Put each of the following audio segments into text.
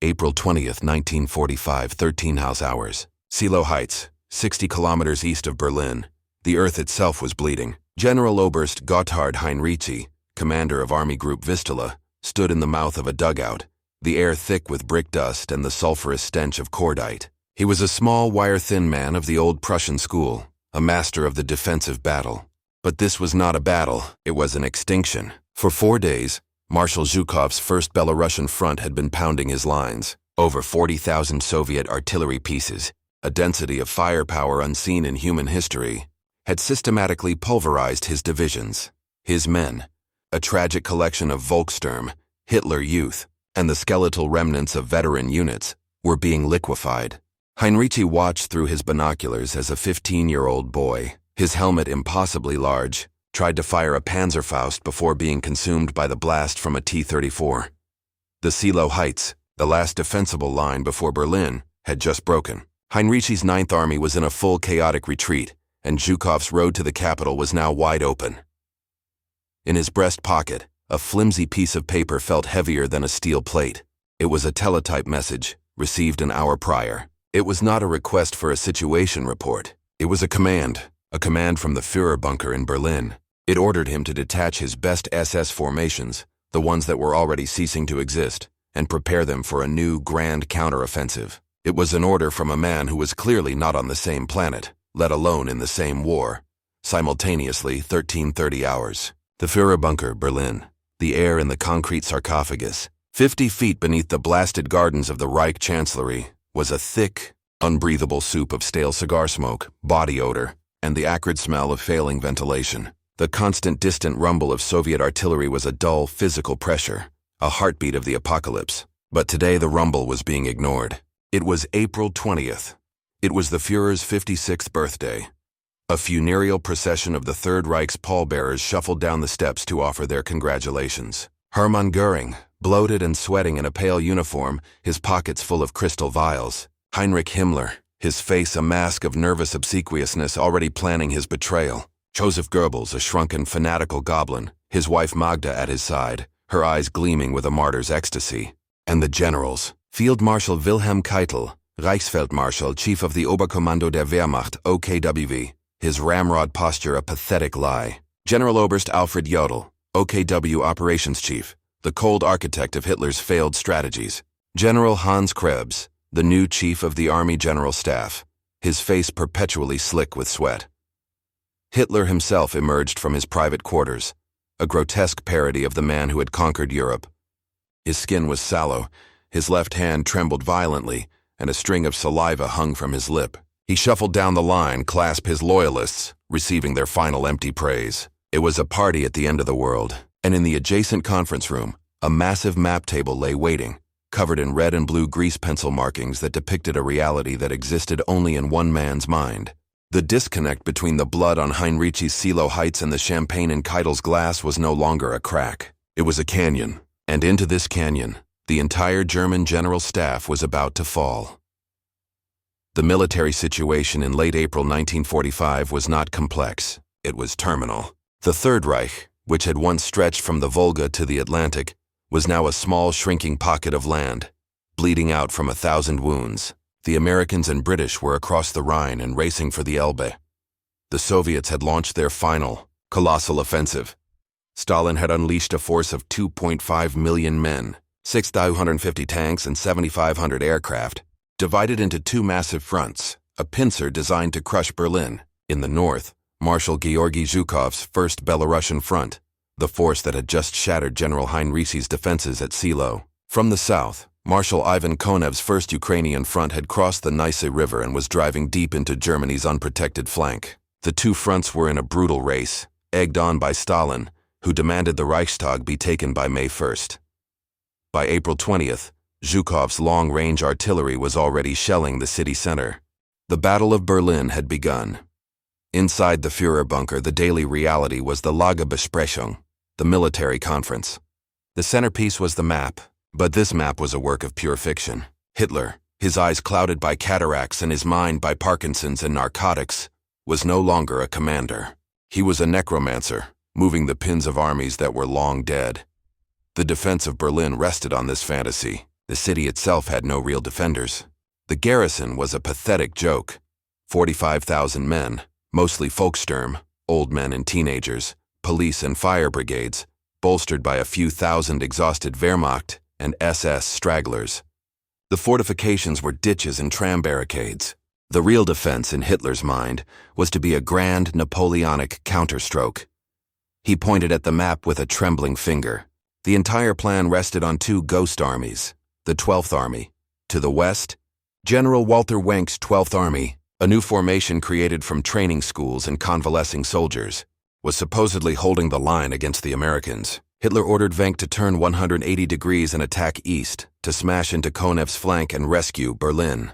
April 20th, 1945, 13 hours. Seelow Heights, 60 kilometers east of Berlin. The earth itself was bleeding. General Oberst Gotthard Heinrici, commander of Army Group Vistula, stood in the mouth of a dugout, the air thick with brick dust and the sulphurous stench of cordite. He was a small, wire-thin man of the old Prussian school, a master of the defensive battle. But this was not a battle, it was an extinction. For 4 days, Marshal Zhukov's First Belarusian Front had been pounding his lines. Over 40,000 Soviet artillery pieces, a density of firepower unseen in human history, had systematically pulverized his divisions. His men, a tragic collection of Volkssturm, Hitler Youth, and the skeletal remnants of veteran units, were being liquefied. Heinrici watched through his binoculars as a 15-year-old boy, his helmet impossibly large, tried to fire a Panzerfaust before being consumed by the blast from a T-34. The Seelow Heights, the last defensible line before Berlin, had just broken. Heinrici's Ninth Army was in a full chaotic retreat, and Zhukov's road to the capital was now wide open. In his breast pocket, a flimsy piece of paper felt heavier than a steel plate. It was a teletype message, received an hour prior. It was not a request for a situation report. It was a command from the Führerbunker in Berlin. It ordered him to detach his best SS formations, the ones that were already ceasing to exist, and prepare them for a new grand counteroffensive. It was an order from a man who was clearly not on the same planet, let alone in the same war. Simultaneously, 13:30 hours. The Führerbunker, Berlin. The air in the concrete sarcophagus, 50 feet beneath the blasted gardens of the Reich Chancellery, was a thick, unbreathable soup of stale cigar smoke, body odor, and the acrid smell of failing ventilation. The constant distant rumble of Soviet artillery was a dull physical pressure, a heartbeat of the apocalypse. But today the rumble was being ignored. It was April 20th. It was the Führer's 56th birthday. A funereal procession of the Third Reich's pallbearers shuffled down the steps to offer their congratulations. Hermann Göring, bloated and sweating in a pale uniform, his pockets full of crystal vials. Heinrich Himmler, his face a mask of nervous obsequiousness, already planning his betrayal. Joseph Goebbels, a shrunken, fanatical goblin, his wife Magda at his side, her eyes gleaming with a martyr's ecstasy. And the generals. Field Marshal Wilhelm Keitel, Reichsfeldmarschall, Chief of the Oberkommando der Wehrmacht, OKW, his ramrod posture a pathetic lie. General Oberst Alfred Jodl, OKW Operations Chief, the cold architect of Hitler's failed strategies. General Hans Krebs, the new Chief of the Army General Staff, his face perpetually slick with sweat. Hitler himself emerged from his private quarters, a grotesque parody of the man who had conquered Europe. His skin was sallow, his left hand trembled violently, and a string of saliva hung from his lip. He shuffled down the line, clasped his loyalists, receiving their final empty praise. It was a party at the end of the world, and in the adjacent conference room, a massive map table lay waiting, covered in red and blue grease pencil markings that depicted a reality that existed only in one man's mind. The disconnect between the blood on Heinrici's Seelow Heights and the champagne in Keitel's glass was no longer a crack. It was a canyon, and into this canyon, the entire German general staff was about to fall. The military situation in late April 1945 was not complex. It was terminal. The Third Reich, which had once stretched from the Volga to the Atlantic, was now a small, shrinking pocket of land, bleeding out from 1,000 wounds. The Americans and British were across the Rhine and racing for the Elbe. The Soviets had launched their final, colossal offensive. Stalin had unleashed a force of 2.5 million men, 6,250 tanks and 7,500 aircraft, divided into two massive fronts, a pincer designed to crush Berlin. In the north, Marshal Georgy Zhukov's First Belarusian Front, the force that had just shattered General Heinrici's defenses at Seelow. From the south, Marshal Ivan Konev's First Ukrainian Front had crossed the Neisse River and was driving deep into Germany's unprotected flank. The two fronts were in a brutal race, egged on by Stalin, who demanded the Reichstag be taken by May 1st. By April 20th, Zhukov's long-range artillery was already shelling the city center. The Battle of Berlin had begun. Inside the Führerbunker, the daily reality was the Lagerbesprechung, the military conference. The centerpiece was the map, but this map was a work of pure fiction. Hitler, his eyes clouded by cataracts and his mind by Parkinson's and narcotics, was no longer a commander. He was a necromancer, moving the pins of armies that were long dead. The defense of Berlin rested on this fantasy. The city itself had no real defenders. The garrison was a pathetic joke. 45,000 men, mostly Volkssturm, old men and teenagers, police and fire brigades, bolstered by a few thousand exhausted Wehrmacht and SS stragglers. The fortifications were ditches and tram barricades. The real defense in Hitler's mind was to be a grand Napoleonic counterstroke. He pointed at the map with a trembling finger. The entire plan rested on two ghost armies. The 12th Army. To the west, General Walter Wenck's 12th Army, a new formation created from training schools and convalescing soldiers, was supposedly holding the line against the Americans. Hitler ordered Wenck to turn 180 degrees and attack east to smash into Konev's flank and rescue Berlin.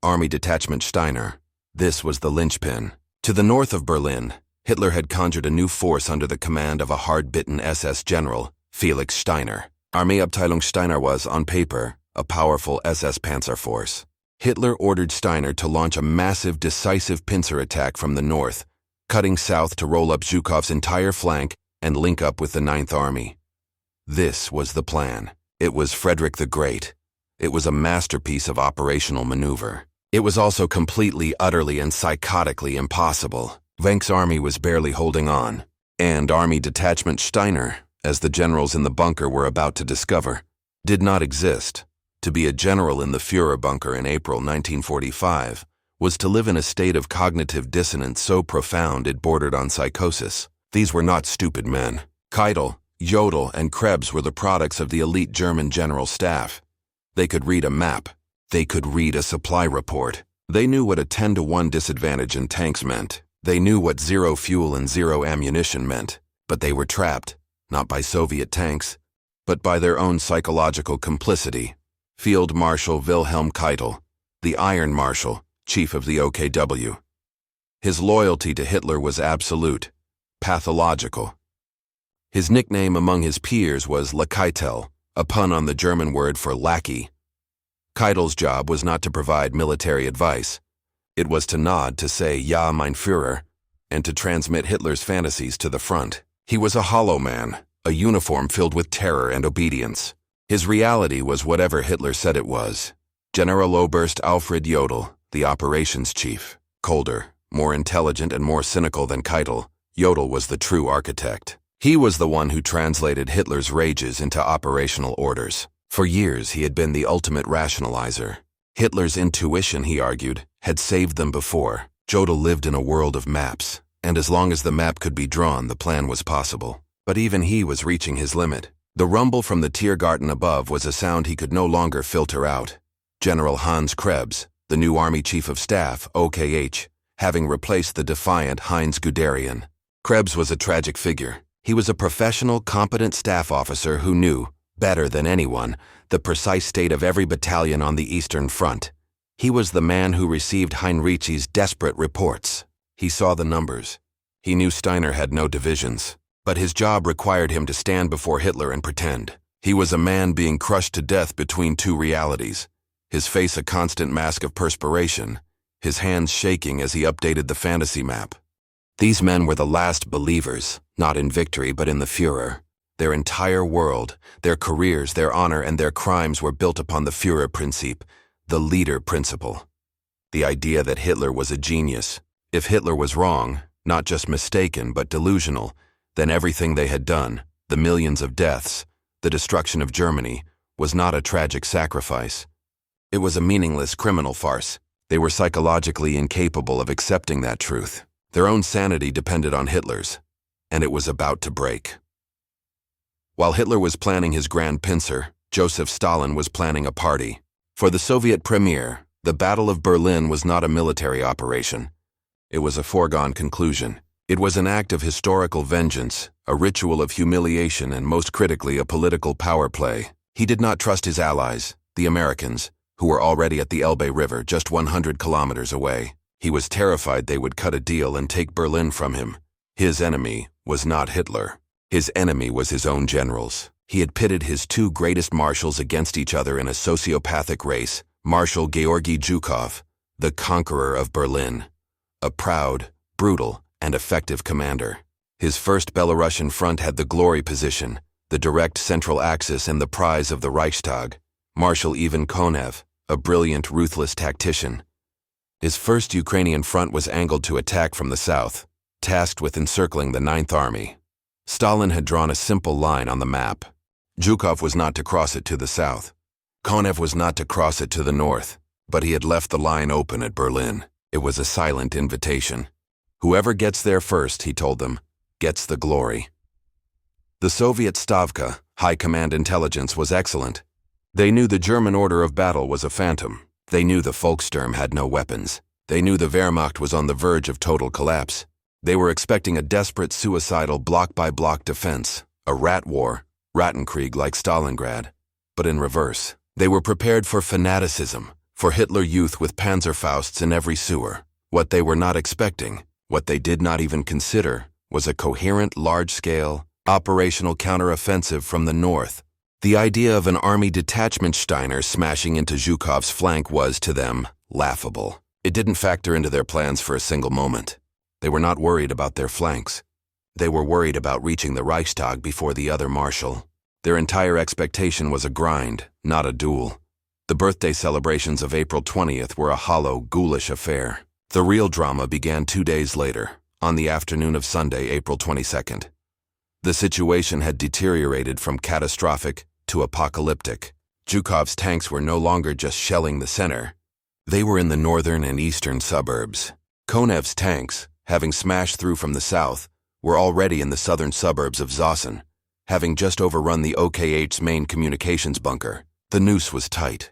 Army Detachment Steiner. This was the linchpin. To the north of Berlin, Hitler had conjured a new force under the command of a hard-bitten SS general, Felix Steiner. Armeeabteilung Steiner was, on paper, a powerful SS panzer force. Hitler ordered Steiner to launch a massive, decisive pincer attack from the north, cutting south to roll up Zhukov's entire flank and link up with the 9th Army. This was the plan. It was Frederick the Great. It was a masterpiece of operational maneuver. It was also completely, utterly, and psychotically impossible. Wenck's army was barely holding on, and Army Detachment Steiner, as the generals in the bunker were about to discover, did not exist. To be a general in the Führerbunker in April 1945 was to live in a state of cognitive dissonance so profound it bordered on psychosis. These were not stupid men. Keitel, Jodl, and Krebs were the products of the elite German general staff. They could read a map. They could read a supply report. They knew what a 10-to-1 disadvantage in tanks meant. They knew what zero fuel and zero ammunition meant. But they were trapped, not by Soviet tanks, but by their own psychological complicity. Field Marshal Wilhelm Keitel, the Iron Marshal, chief of the OKW. His loyalty to Hitler was absolute, pathological. His nickname among his peers was La Keitel, a pun on the German word for lackey. Keitel's job was not to provide military advice. It was to nod to say, "Ja, mein Führer," and to transmit Hitler's fantasies to the front. He was a hollow man, a uniform filled with terror and obedience. His reality was whatever Hitler said it was. Generaloberst Alfred Jodl, the operations chief. Colder, more intelligent, and more cynical than Keitel, Jodl was the true architect. He was the one who translated Hitler's rages into operational orders. For years, he had been the ultimate rationalizer. Hitler's intuition, he argued, had saved them before. Jodl lived in a world of maps, and as long as the map could be drawn, the plan was possible. But even he was reaching his limit. The rumble from the Tiergarten above was a sound he could no longer filter out. General Hans Krebs, the new Army Chief of Staff, OKH, having replaced the defiant Heinz Guderian. Krebs was a tragic figure. He was a professional, competent staff officer who knew, better than anyone, the precise state of every battalion on the Eastern Front. He was the man who received Heinrich's desperate reports. He saw the numbers. He knew Steiner had no divisions. But his job required him to stand before Hitler and pretend. He was a man being crushed to death between two realities, his face a constant mask of perspiration, his hands shaking as he updated the fantasy map. These men were the last believers, not in victory but in the Führer. Their entire world, their careers, their honor, and their crimes were built upon the Führerprinzip, the leader principle. The idea that Hitler was a genius. If Hitler was wrong, not just mistaken but delusional, then everything they had done, the millions of deaths, the destruction of Germany, was not a tragic sacrifice. It was a meaningless criminal farce. They were psychologically incapable of accepting that truth. Their own sanity depended on Hitler's, and it was about to break. While Hitler was planning his grand pincer, Joseph Stalin was planning a party. For the Soviet premier, the Battle of Berlin was not a military operation. It was a foregone conclusion. It was an act of historical vengeance, a ritual of humiliation, and most critically, a political power play. He did not trust his allies, the Americans, who were already at the Elbe River just 100 kilometers away. He was terrified they would cut a deal and take Berlin from him. His enemy was not Hitler. His enemy was his own generals. He had pitted his two greatest marshals against each other in a sociopathic race, Marshal Georgy Zhukov, the conqueror of Berlin, a proud, brutal, and effective commander. His first Belarusian front had the glory position, the direct central axis and the prize of the Reichstag. Marshal Ivan Konev, a brilliant, ruthless tactician. His first Ukrainian front was angled to attack from the south, tasked with encircling the Ninth Army. Stalin had drawn a simple line on the map. Zhukov was not to cross it to the south. Konev was not to cross it to the north, but he had left the line open at Berlin. It was a silent invitation. Whoever gets there first, he told them, gets the glory. The Soviet Stavka, high command intelligence, was excellent. They knew the German order of battle was a phantom. They knew the Volkssturm had no weapons. They knew the Wehrmacht was on the verge of total collapse. They were expecting a desperate, suicidal, block-by-block defense, a rat war, Rattenkrieg like Stalingrad, but in reverse. They were prepared for fanaticism, for Hitler Youth with Panzerfausts in every sewer. What they were not expecting, what they did not even consider, was a coherent, large-scale, operational counteroffensive from the north. The idea of an army Detachment Steiner smashing into Zhukov's flank was, to them, laughable. It didn't factor into their plans for a single moment. They were not worried about their flanks. They were worried about reaching the Reichstag before the other marshal. Their entire expectation was a grind, not a duel. The birthday celebrations of April 20th were a hollow, ghoulish affair. The real drama began 2 days later, on the afternoon of Sunday, April 22nd. The situation had deteriorated from catastrophic to apocalyptic. Zhukov's tanks were no longer just shelling the center. They were in the northern and eastern suburbs. Konev's tanks, having smashed through from the south, were already in the southern suburbs of Zossen, having just overrun the OKH's main communications bunker. The noose was tight.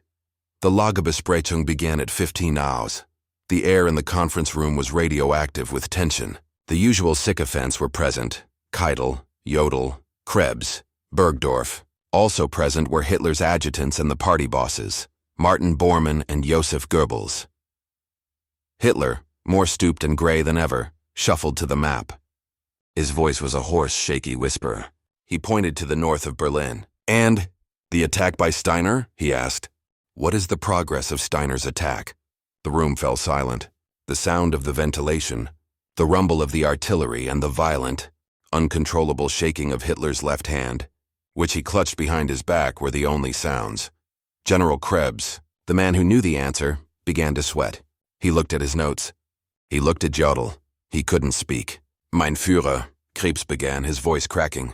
The Lagebesprechung began at 15 hours. The air in the conference room was radioactive with tension. The usual sycophants were present: Keitel, Jodl, Krebs, Bergdorf. Also present were Hitler's adjutants and the party bosses, Martin Bormann and Joseph Goebbels. Hitler, more stooped and gray than ever, shuffled to the map. His voice was a hoarse, shaky whisper. He pointed to the north of Berlin. "And the attack by Steiner?" he asked. "What is the progress of Steiner's attack?" The room fell silent. The sound of the ventilation, the rumble of the artillery, and the violent, uncontrollable shaking of Hitler's left hand, which he clutched behind his back, were the only sounds. General Krebs, the man who knew the answer, began to sweat. He looked at his notes. He looked at Jodl. He couldn't speak. "Mein Führer," Krebs began, his voice cracking.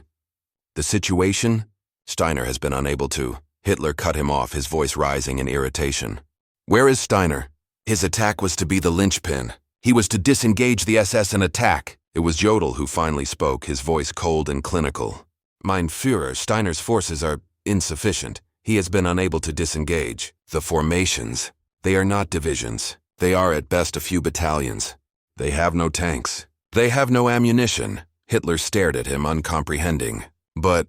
"The situation? Steiner has been unable to." Hitler cut him off, his voice rising in irritation. "Where is Steiner? His attack was to be the linchpin. He was to disengage the SS and attack." It was Jodl who finally spoke, his voice cold and clinical. "Mein Führer, Steiner's forces are insufficient. He has been unable to disengage. The formations, they are not divisions. They are at best a few battalions. They have no tanks. They have no ammunition." Hitler stared at him, uncomprehending. "But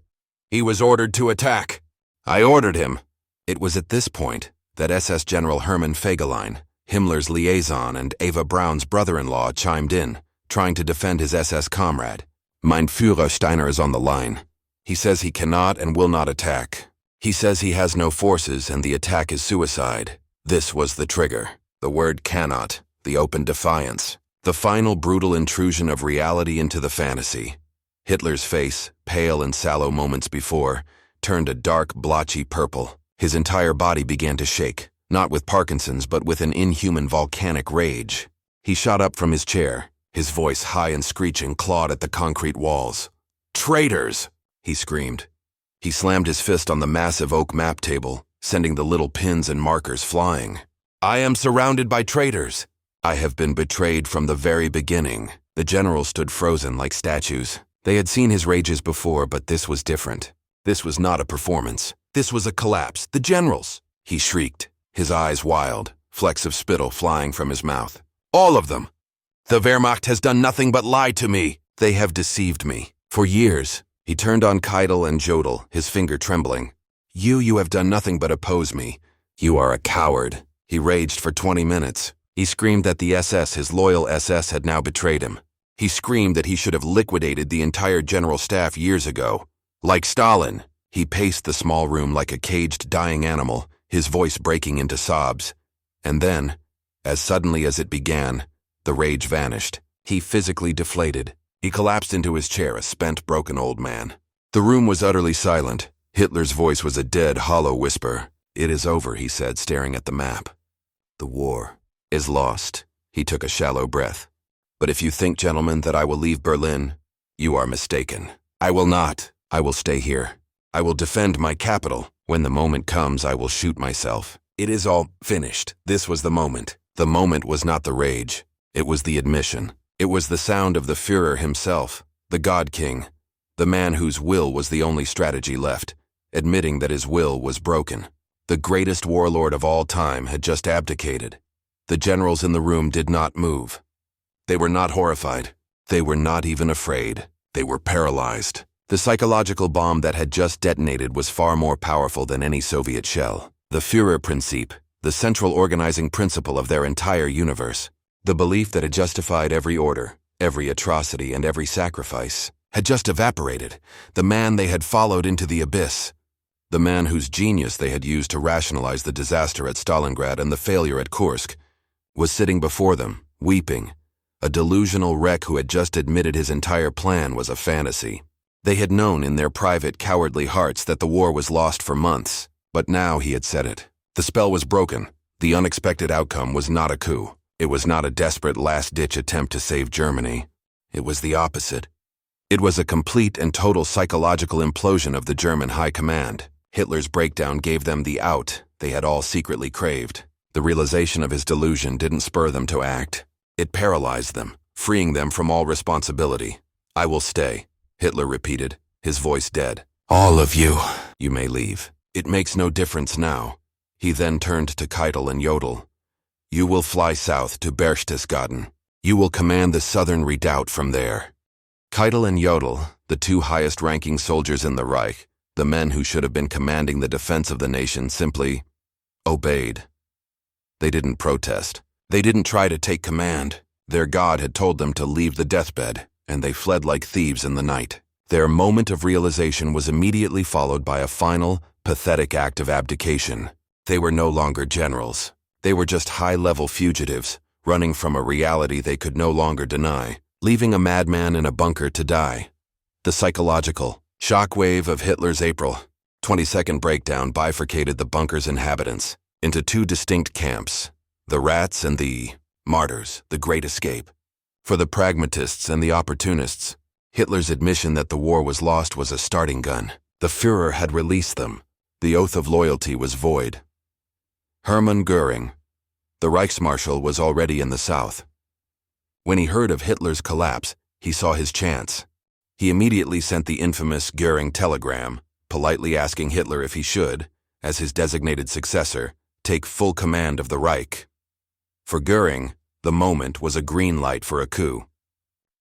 he was ordered to attack. I ordered him." It was at this point that SS General Hermann Fegelein, Himmler's liaison and Eva Braun's brother-in-law, chimed in, trying to defend his SS comrade. "Mein Führer, Steiner is on the line. He says he cannot and will not attack. He says he has no forces and the attack is suicide." This was the trigger. The word cannot, the open defiance, the final brutal intrusion of reality into the fantasy. Hitler's face, pale and sallow moments before, turned a dark, blotchy purple. His entire body began to shake, not with Parkinson's but with an inhuman volcanic rage. He shot up from his chair. His voice, high and screeching, clawed at the concrete walls. "Traitors!" he screamed. He slammed his fist on the massive oak map table, sending the little pins and markers flying. "I am surrounded by traitors. I have been betrayed from the very beginning." The generals stood frozen like statues. They had seen his rages before, but this was different. This was not a performance. This was a collapse. "The generals!" he shrieked, his eyes wild, flecks of spittle flying from his mouth. "All of them! The Wehrmacht has done nothing but lie to me. They have deceived me. For years." He turned on Keitel and Jodl, his finger trembling. You have done nothing but oppose me. You are a coward." He raged for 20 minutes. He screamed that the SS, his loyal SS, had now betrayed him. He screamed that he should have liquidated the entire general staff years ago. Like Stalin, he paced the small room like a caged, dying animal, his voice breaking into sobs. And then, as suddenly as it began, the rage vanished. He physically deflated. He collapsed into his chair, a spent, broken old man. The room was utterly silent. Hitler's voice was a dead, hollow whisper. It is over, he said, staring at the map. The war is lost. He took a shallow breath. But if you think, gentlemen, that I will leave Berlin, you are mistaken. I will not. I will stay here. I will defend my capital. When the moment comes, I will shoot myself. It is all finished. This was the moment. The moment was not the rage. It was the admission. It was the sound of the Führer himself, the God King, the man whose will was the only strategy left, admitting that his will was broken. The greatest warlord of all time had just abdicated. The generals in the room did not move. They were not horrified. They were not even afraid. They were paralyzed. The psychological bomb that had just detonated was far more powerful than any Soviet shell. The Führerprinzip, the central organizing principle of their entire universe, the belief that it justified every order, every atrocity, and every sacrifice, had just evaporated. The man they had followed into the abyss, the man whose genius they had used to rationalize the disaster at Stalingrad and the failure at Kursk, was sitting before them, weeping, a delusional wreck who had just admitted his entire plan was a fantasy. They had known in their private, cowardly hearts that the war was lost for months, but now he had said it. The spell was broken. The unexpected outcome was not a coup. It was not a desperate last-ditch attempt to save Germany. It was the opposite. It was a complete and total psychological implosion of the German high command. Hitler's breakdown gave them the out they had all secretly craved. The realization of his delusion didn't spur them to act. It paralyzed them, freeing them from all responsibility. I will stay, Hitler repeated, his voice dead. All of you. You may leave. It makes no difference now. He then turned to Keitel and Jodl. You will fly south to Berchtesgaden. You will command the southern redoubt from there. Keitel and Jodl, the two highest-ranking soldiers in the Reich, the men who should have been commanding the defense of the nation, simply obeyed. They didn't protest. They didn't try to take command. Their God had told them to leave the deathbed, and they fled like thieves in the night. Their moment of realization was immediately followed by a final, pathetic act of abdication. They were no longer generals. They were just high-level fugitives, running from a reality they could no longer deny, leaving a madman in a bunker to die. The psychological shockwave of Hitler's April 22nd breakdown bifurcated the bunker's inhabitants into two distinct camps, the rats and the martyrs, the Great Escape. For the pragmatists and the opportunists, Hitler's admission that the war was lost was a starting gun. The Führer had released them. The oath of loyalty was void. Hermann Göring, the Reichsmarshal, was already in the south. When he heard of Hitler's collapse, he saw his chance. He immediately sent the infamous Göring telegram, politely asking Hitler if he should, as his designated successor, take full command of the Reich. For Göring, the moment was a green light for a coup.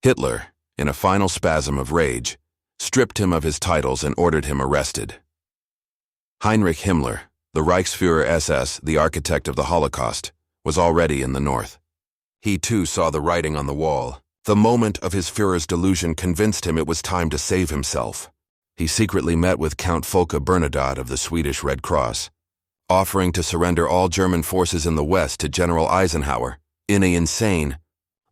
Hitler, in a final spasm of rage, stripped him of his titles and ordered him arrested. Heinrich Himmler, the Reichsführer SS, the architect of the Holocaust, was already in the north. He too saw the writing on the wall. The moment of his Führer's delusion convinced him it was time to save himself. He secretly met with Count Folke Bernadotte of the Swedish Red Cross, offering to surrender all German forces in the West to General Eisenhower, in an insane,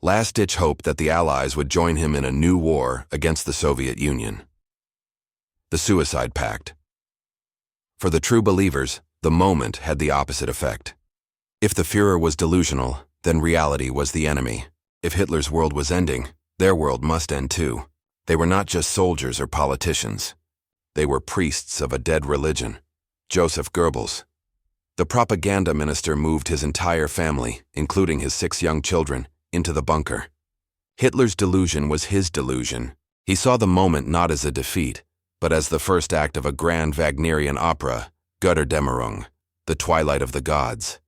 last-ditch hope that the Allies would join him in a new war against the Soviet Union. The Suicide Pact. For the true believers, the moment had the opposite effect. If the Führer was delusional, then reality was the enemy. If Hitler's world was ending, their world must end too. They were not just soldiers or politicians. They were priests of a dead religion. Joseph Goebbels. The propaganda minister moved his entire family, including his 6 young children, into the bunker. Hitler's delusion was his delusion. He saw the moment not as a defeat, but as the first act of a grand Wagnerian opera, Götterdämmerung, the twilight of the gods.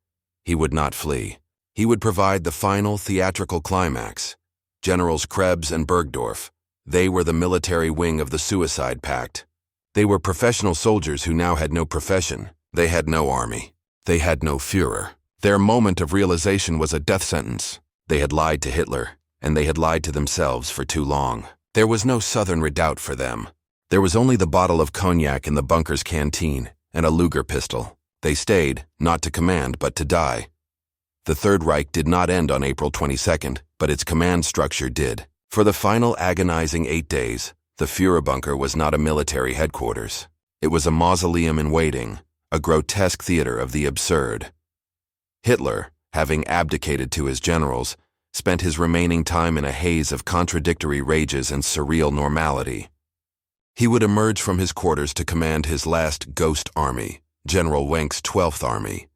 He would not flee. He would provide the final theatrical climax. Generals Krebs and Bergdorf, they were the military wing of the Suicide Pact. They were professional soldiers who now had no profession. They had no army. They had no Führer. Their moment of realization was a death sentence. They had lied to Hitler, and they had lied to themselves for too long. There was no southern redoubt for them. There was only the bottle of cognac in the bunker's canteen and a Luger pistol. They stayed, not to command, but to die. The Third Reich did not end on April 22nd, but its command structure did. For the final agonizing 8 days, the Führerbunker was not a military headquarters. It was a mausoleum in waiting, a grotesque theater of the absurd. Hitler, having abdicated to his generals, spent his remaining time in a haze of contradictory rages and surreal normality. He would emerge from his quarters to command his last ghost army, General Wenck's 12th Army.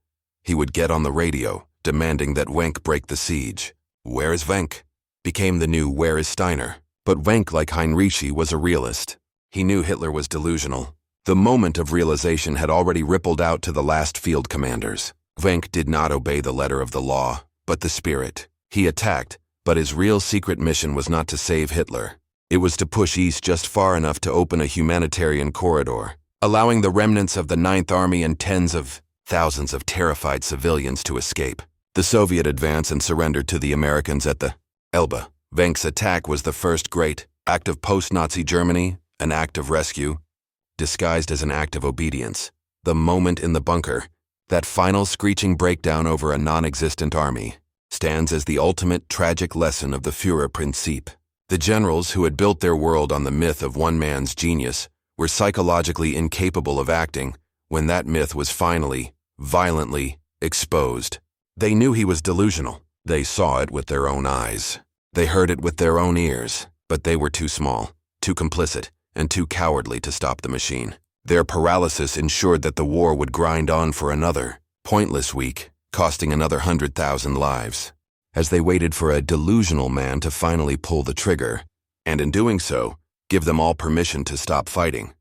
He would get on the radio, demanding that Wenck break the siege. "Where is Wenck?" became the new "Where is Steiner?" But Wenck, like Heinrici, was a realist. He knew Hitler was delusional. The moment of realization had already rippled out to the last field commanders. Wenck did not obey the letter of the law, but the spirit. He attacked, but his real secret mission was not to save Hitler. It was to push east just far enough to open a humanitarian corridor, allowing the remnants of the Ninth Army and tens of thousands of terrified civilians to escape. The Soviet advance and surrendered to the Americans at the Elbe. Wenck's attack was the first great act of post-Nazi Germany, an act of rescue, disguised as an act of obedience. The moment in the bunker, that final screeching breakdown over a non-existent army, stands as the ultimate tragic lesson of the Führerprinzip. The generals who had built their world on the myth of one man's genius were psychologically incapable of acting when that myth was finally, violently, exposed. They knew he was delusional. They saw it with their own eyes. They heard it with their own ears, but they were too small, too complicit, and too cowardly to stop the machine. Their paralysis ensured that the war would grind on for another pointless week, costing another 100,000 lives, as they waited for a delusional man to finally pull the trigger, and in doing so, give them all permission to stop fighting.